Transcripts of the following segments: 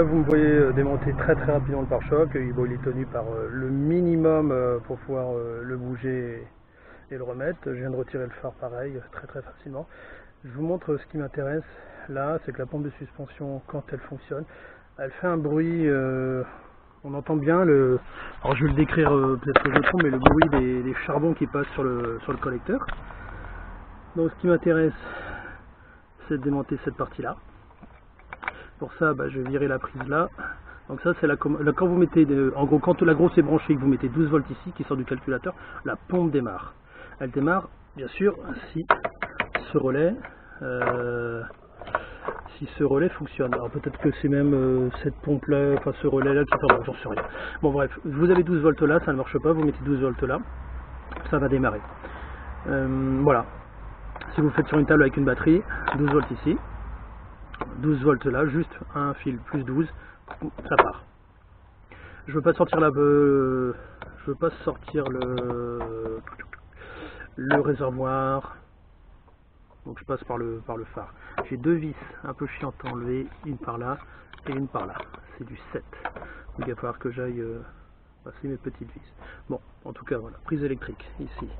là vous me voyez démonter très rapidement le pare-choc. Bon, il est tenu par le minimum pour pouvoir le bouger et le remettre. Je viens de retirer le phare pareil, très facilement. Je vous montre ce qui m'intéresse là, c'est que la pompe de suspension, quand elle fonctionne, elle fait un bruit, on entend bien le... Alors je vais le décrire peut-être que je me trompe, mais le bruit des charbons qui passent sur le collecteur. Donc ce qui m'intéresse, c'est de démonter cette partie-là. Pour ça, je vais virer la prise là. Donc ça, c'est quand vous mettez, en gros, quand la grosse est branchée et que vous mettez 12 volts ici, qui sort du calculateur, la pompe démarre. Elle démarre, bien sûr, si ce relais fonctionne. Alors peut-être que c'est même cette pompe-là, enfin ce relais-là qui tombe, j'en sais rien. Bon bref, vous avez 12 volts là, ça ne marche pas, vous mettez 12 volts là, ça va démarrer. Voilà. Si vous faites sur une table avec une batterie, 12 volts ici, 12 volts là, juste un fil plus 12, ça part. Je veux pas sortir le réservoir, donc je passe par le phare. J'ai deux vis un peu chiantes à enlever, une par là et une par là. C'est du 7. Donc il va falloir que j'aille passer mes petites vis. Bon, en tout cas voilà, prise électrique ici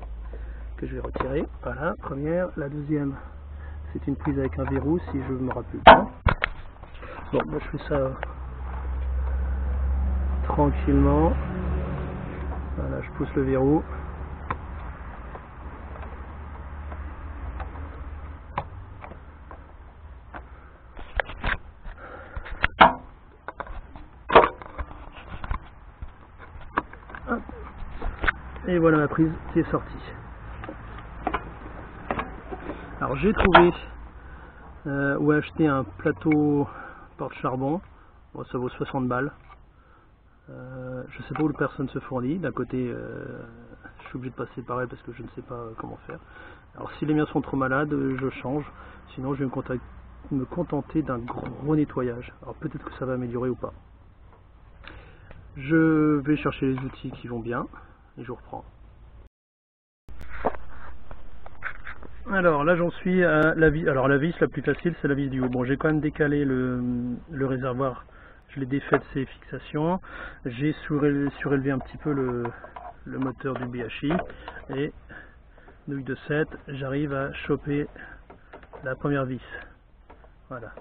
que je vais retirer. Voilà, première. La deuxième, c'est une prise avec un verrou si je me rappelle pas. Bon, moi je fais ça tranquillement. Voilà, je pousse le verrou. Et voilà ma prise qui est sortie. Alors j'ai trouvé ou acheté un plateau porte-charbon. Bon, ça vaut 60 balles. Je sais pas où le personne se fournit. D'un côté, je suis obligé de passer par elle parce que je ne sais pas comment faire. Alors si les miens sont trop malades, je change. Sinon, je vais me contenter d'un gros nettoyage. Alors peut-être que ça va améliorer ou pas. Je vais chercher les outils qui vont bien et je reprends. Alors là j'en suis à la vis. Alors la vis la plus facile, c'est la vis du haut. Bon, j'ai quand même décalé le réservoir. Je l'ai défait de ses fixations. J'ai surélevé un petit peu le moteur du BHI et nouille de 7, j'arrive à choper la première vis. Voilà.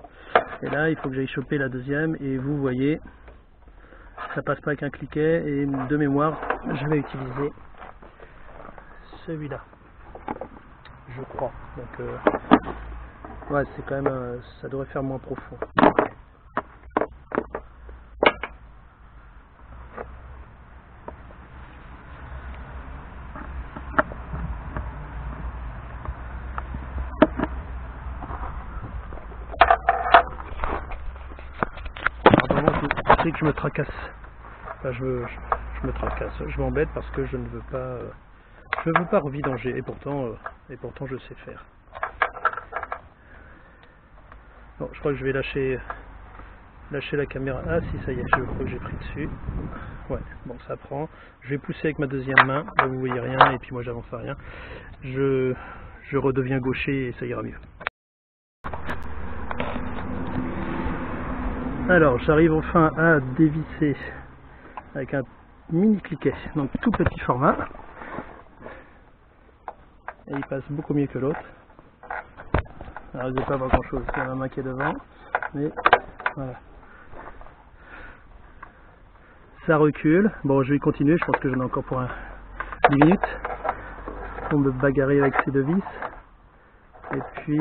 Et là il faut que j'aille choper la deuxième et vous voyez, ça passe pas avec un cliquet et de mémoire je vais utiliser celui-là. Je crois. Donc ouais, c'est quand même ça devrait faire moins profond. Je sais que je me tracasse. Enfin, je me tracasse. Je m'embête parce que je ne veux pas revidanger et pourtant je sais faire. Bon, je crois que je vais lâcher la caméra. Ah si, ça y est, je crois que j'ai pris dessus. Ouais, bon, ça prend. Je vais pousser avec ma deuxième main. Là vous voyez rien et puis moi j'avance à rien. Je redeviens gaucher et ça ira mieux. Alors j'arrive enfin à dévisser avec un mini cliquet, donc tout petit format. Et il passe beaucoup mieux que l'autre. Alors je ne vais pas avoir grand chose, il y a ma main qui est devant, mais voilà. Ça recule. Bon, je vais continuer, je pense que j'en ai encore pour 10 minutes pour me bagarrer avec ces deux vis. Et puis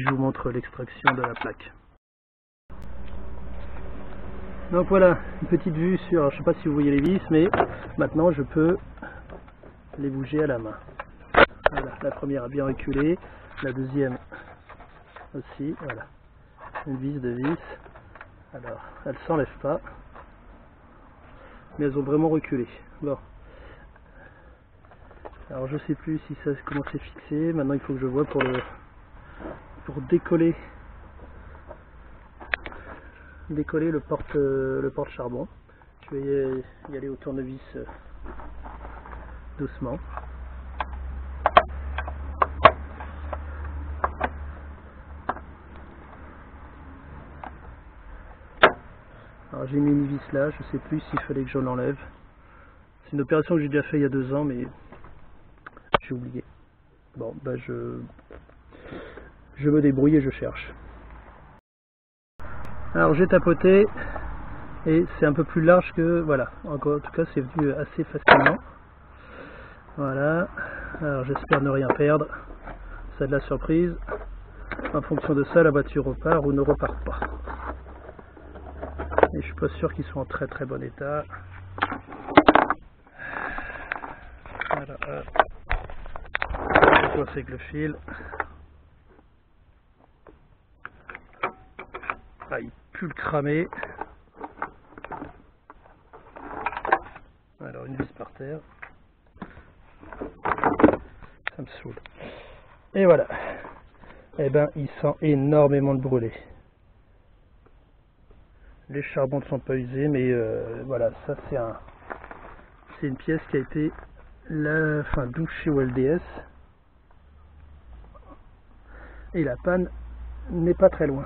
je vous montre l'extraction de la plaque. Donc voilà, une petite vue sur, alors, je ne sais pas si vous voyez les vis, mais maintenant je peux les bouger à la main. Voilà, la première a bien reculé, la deuxième aussi, voilà. Une vis, deux vis. Alors, elles ne s'enlèvent pas, mais elles ont vraiment reculé. Bon. Alors je sais plus si ça comment c'est fixé, maintenant il faut que je vois pour décoller le porte-charbon. Je vais y aller au tournevis doucement. Alors j'ai mis une vis là, je sais plus s'il fallait que je l'enlève. C'est une opération que j'ai déjà fait il y a 2 ans, mais j'ai oublié. Bon, bah je me débrouille et je cherche. Alors j'ai tapoté et c'est un peu plus large que... Voilà, en tout cas c'est venu assez facilement. Voilà, alors j'espère ne rien perdre. Ça a de la surprise. En fonction de ça, la voiture repart ou ne repart pas. Et je suis pas sûr qu'ils soient en très très bon état. Voilà, je coince avec le fil. Ah, il pue le cramer. Alors une vis par terre. Ça me saoule. Et voilà. Eh ben, il sent énormément de brûlé. Les charbons ne sont pas usés, mais voilà, ça c'est une pièce qui a été douchée au LDS. Et la panne n'est pas très loin.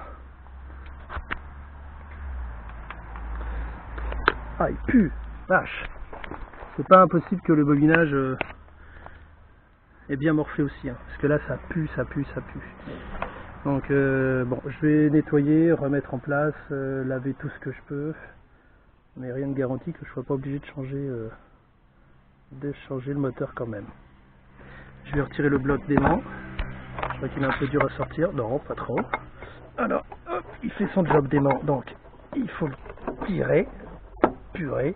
Ah, il pue, vache. C'est pas impossible que le bobinage est bien morflé aussi, hein, parce que là ça pue, ça pue, ça pue. Donc bon, je vais nettoyer, remettre en place, laver tout ce que je peux, mais rien ne garantit que je sois pas obligé de changer le moteur quand même. Je vais retirer le bloc d'aimant. Je crois qu'il est un peu dur à sortir. Non, pas trop. Alors, hop, il fait son job d'aimant, donc il faut le tirer. Purée.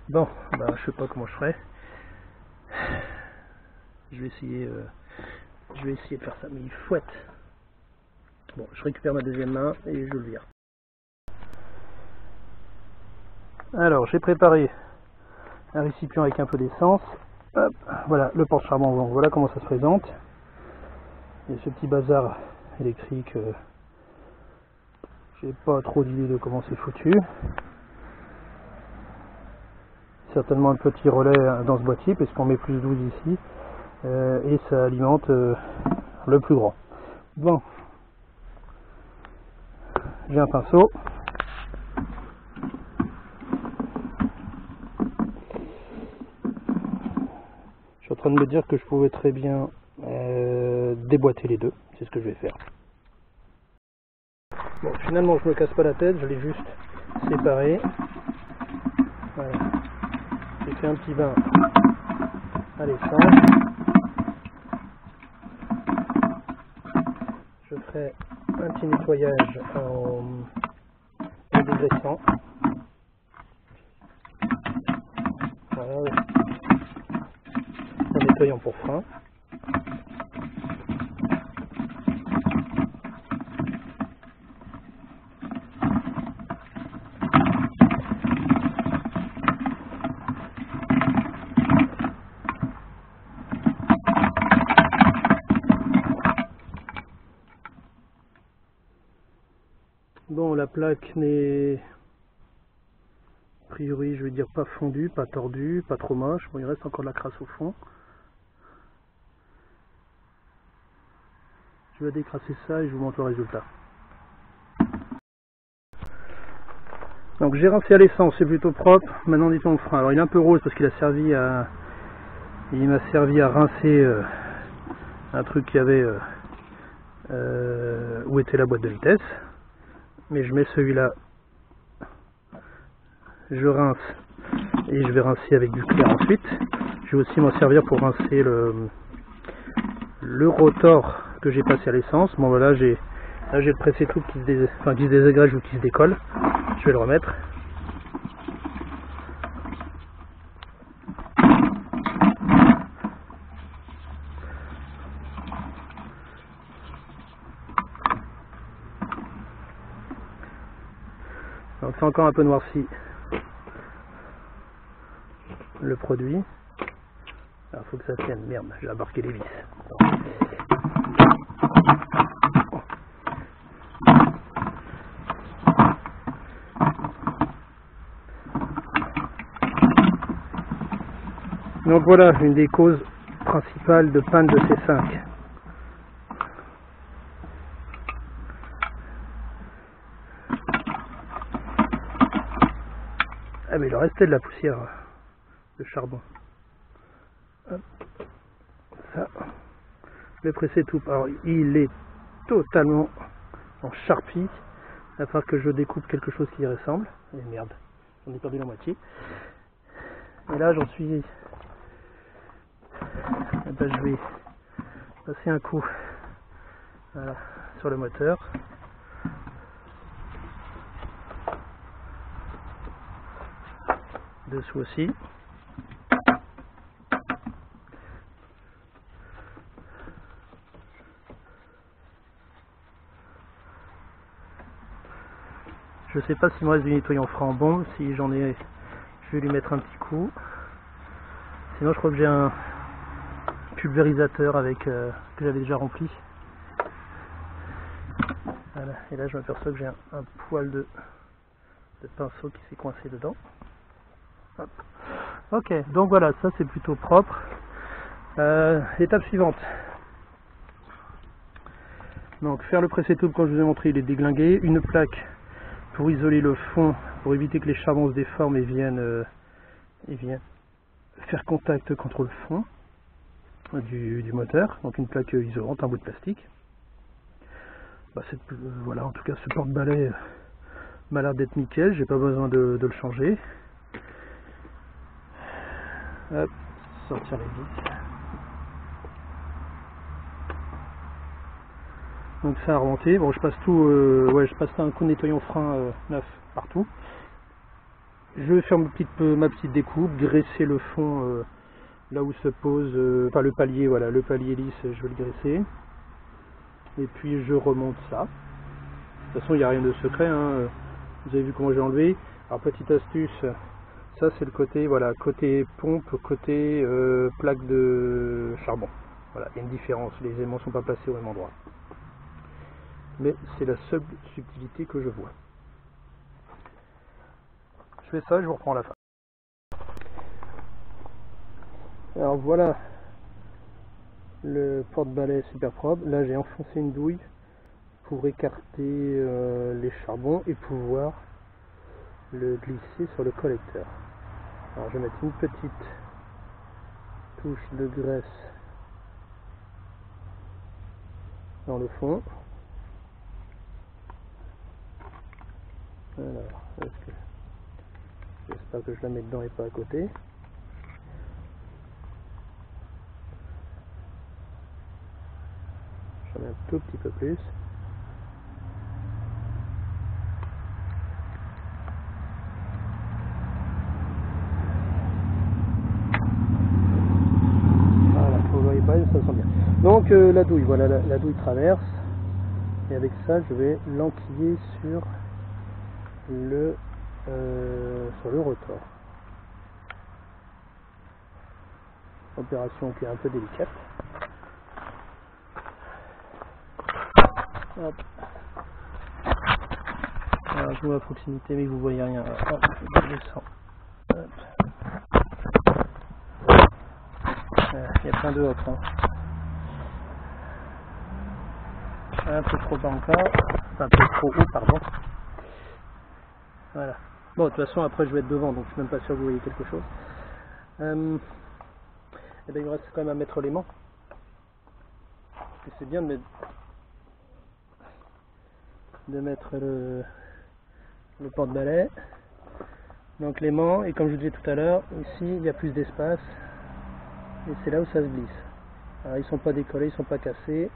Bon, bah je sais pas comment je ferai. Je vais essayer de faire ça, mais il fouette. Bon, je récupère ma deuxième main et je le vire. Alors, j'ai préparé un récipient avec un peu d'essence. Hop, voilà le porte-charbon. Donc voilà comment ça se présente. Il y a ce petit bazar électrique. J'ai pas trop d'idée de comment c'est foutu. Certainement un petit relais dans ce boîtier, puisqu'on met plus 12 ici. Et ça alimente le plus grand. Bon. J'ai un pinceau. Je suis en train de me dire que je pouvais très bien déboîter les deux. C'est ce que je vais faire. Bon, finalement, je me casse pas la tête. Je l'ai juste séparé. Voilà. J'ai fait un petit bain à l'essence. Je ferai un petit nettoyage en dégraissant. Voilà. En nettoyant pour frein. Bon, la plaque n'est, a priori, je vais dire pas fondue, pas tordue, pas trop moche. Bon, il reste encore de la crasse au fond. Je vais décrasser ça et je vous montre le résultat. Donc j'ai rincé à l'essence, c'est plutôt propre. Maintenant dit-on le frein. Alors il est un peu rose parce qu'il a servi à, il m'a servi à rincer un truc qui avait où était la boîte de vitesse. Mais je mets celui-là, je rince et je vais rincer avec du clair ensuite. Je vais aussi m'en servir pour rincer le rotor que j'ai passé à l'essence. Bon voilà, j'ai le pressé tout qui se désagrège ou qui se décolle. Je vais le remettre. Donc c'est encore un peu noirci le produit. Alors faut que ça tienne. Merde, j'ai embarqué les vis. Donc voilà une des causes principales de panne de C5. restait de la poussière de charbon. Hop. Ça, le pressé tout. Alors il est totalement en charpie, à part que je découpe quelque chose qui y ressemble. Et merde, j'en ai perdu la moitié. Et là j'en suis. Eh ben, je vais passer un coup, voilà, sur le moteur. Dessous aussi. Je sais pas s'il me reste du nettoyant franc bon, si j'en ai, je vais lui mettre un petit coup. Sinon je crois que j'ai un pulvérisateur avec que j'avais déjà rempli. Voilà. Et là je m'aperçois que j'ai un poil de pinceau qui s'est coincé dedans. Hop. Ok, donc voilà, ça c'est plutôt propre. Étape suivante. Donc faire le pressé-tube, comme je vous ai montré, il est déglingué. Une plaque pour isoler le fond, pour éviter que les charbons se déforment et viennent faire contact contre le fond du moteur. Donc une plaque isolante, un bout de plastique. Bah, voilà, en tout cas ce porte-balai m'a l'air d'être nickel, j'ai pas besoin de le changer. Hop, sortir les vis. Donc ça a remonté. Bon, je passe tout, je passe un coup de nettoyant frein neuf partout. Je vais faire ma petite découpe, graisser le fond là où se pose, enfin le palier, voilà, le palier lisse, je vais le graisser. Et puis je remonte ça. De toute façon, il n'y a rien de secret, hein. Vous avez vu comment j'ai enlevé. Alors petite astuce, ça c'est le côté, voilà, côté pompe, côté plaque de charbon. Voilà, il y a une différence, les éléments ne sont pas placés au même endroit. Mais c'est la seule subtilité que je vois. Je fais ça, je vous reprends à la fin. Alors voilà le porte-balai super propre. Là j'ai enfoncé une douille pour écarter les charbons et pouvoir le glisser sur le collecteur. Alors je vais mettre une petite touche de graisse dans le fond. Alors, j'espère que je la mets dedans et pas à côté. J'en mets un tout petit peu plus. Voilà, vous voyez pas, ça sent bien. Donc la douille, voilà, la douille traverse. Et avec ça, je vais l'enquiller sur le rotor. Opération qui est un peu délicate. Hop. Alors, je vois à proximité mais vous voyez rien. Hop, je descends. Hop. Il y a plein de autres. Hein. Un peu trop bas encore. Un peu trop haut, pardon. Voilà. Bon, de toute façon, après je vais être devant, donc je suis même pas sûr que vous voyez quelque chose. Et bien, il me reste quand même à mettre l'aimant. C'est bien de mettre le porte-balai. Donc l'aimant, et comme je vous disais tout à l'heure, ici il y a plus d'espace. Et c'est là où ça se glisse. Alors, ils sont pas décollés, ils sont pas cassés.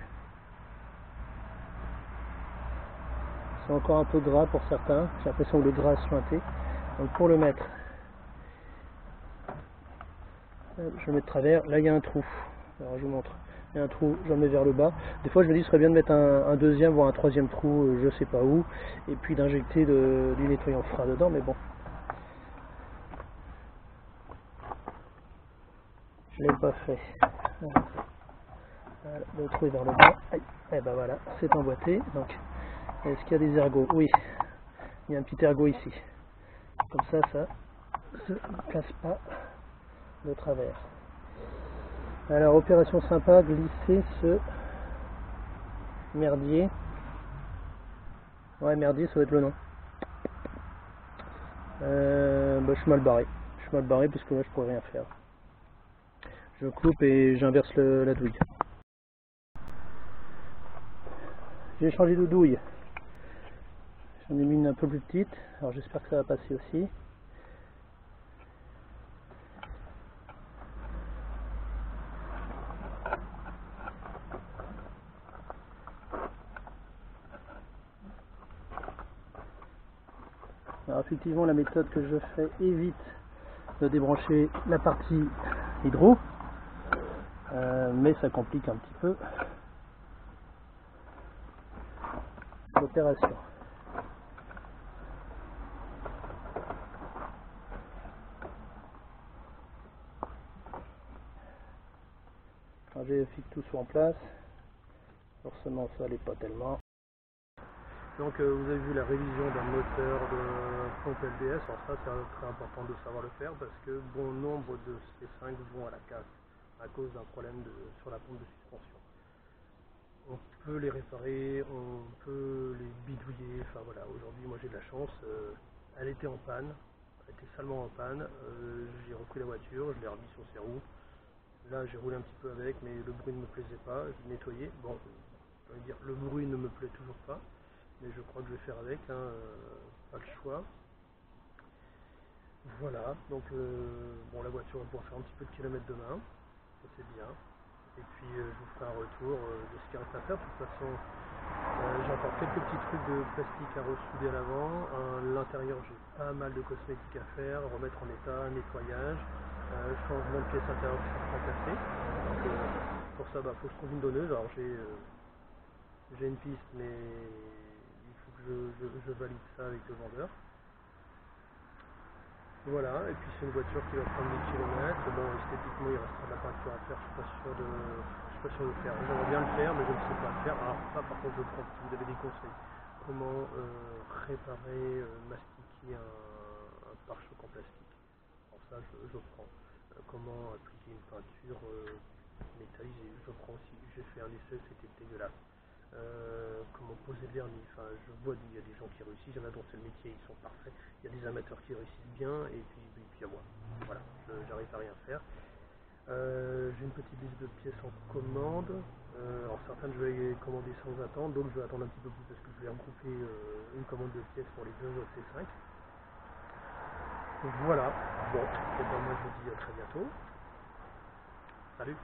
C'est encore un peu gras pour certains. J'ai l'impression que le gras a suinté. Donc pour le mettre, je le mets de travers. Là il y a un trou. Alors je vous montre. Il y a un trou, je le mets vers le bas. Des fois je me dis que ce serait bien de mettre un deuxième voire un troisième trou, je sais pas où, et puis d'injecter du nettoyant frein dedans, mais bon. Je l'ai pas fait. Voilà, le trou est vers le bas. Aïe. Et ben voilà, c'est emboîté. Donc, est-ce qu'il y a des ergots? Oui, il y a un petit ergot ici. Comme ça, ça se casse pas de travers. Alors, opération sympa, glisser ce merdier. Ouais, merdier, ça va être le nom. Je suis mal barré. Je suis mal barré parce que là je pourrais rien faire. Je coupe et j'inverse la douille. J'ai changé de douille. J'en ai mis une un peu plus petite. Alors j'espère que ça va passer aussi. Alors effectivement la méthode que je fais évite de débrancher la partie hydro, mais ça complique un petit peu l'opération. Quand j'ai vérifié que tout soit en place, forcément ça n'allait pas tellement. Donc vous avez vu la révision d'un moteur de pompe LDS, alors ça c'est très important de savoir le faire parce que bon nombre de C5 vont à la casse à cause d'un problème sur la pompe de suspension. On peut les réparer, on peut les bidouiller, enfin voilà, aujourd'hui moi j'ai de la chance, elle était en panne, elle était salement en panne, j'ai repris la voiture, je l'ai remis sur ses roues, là j'ai roulé un petit peu avec mais le bruit ne me plaisait pas, je l'ai nettoyé, bon, je vais dire le bruit ne me plaît toujours pas, mais je crois que je vais faire avec, hein, pas le choix. Voilà, donc bon la voiture va pouvoir faire un petit peu de kilomètres demain, ça c'est bien. Et puis je vous ferai un retour de ce qu'il reste à faire. De toute façon, j'ai encore quelques petits trucs de plastique à ressouder à l'avant. L'intérieur, j'ai pas mal de cosmétiques à faire, remettre en état, nettoyage, changement de pièce intérieure qui sont cassées. Donc pour ça, faut que je trouve une donneuse. Alors j'ai une piste, mais il faut que je valide ça avec le vendeur. Voilà, et puis c'est une voiture qui va prendre 10 km. Bon, esthétiquement, il restera de la peinture à faire, je suis pas sûr de le faire. J'aimerais bien le faire, mais je ne sais pas le faire. Alors ça, par contre, je prends, si vous avez des conseils, comment réparer, mastiquer un pare-choc en plastique. Alors ça, je prends. Comment appliquer une peinture métallisée, je prends aussi. J'ai fait un essai, c'était dégueulasse. Comment poser le vernis, enfin je vois il y a des gens qui réussissent, il y en a dont c'est le métier, ils sont parfaits, il y a des amateurs qui réussissent bien et puis il y a moi, voilà, j'arrive à rien faire. J'ai une petite liste de pièces en commande, alors certaines je vais les commander sans attendre, d'autres je vais attendre un petit peu plus parce que je vais regrouper une commande de pièces pour les deux autres C5. Donc voilà, bon, et ben moi je vous dis à très bientôt, salut.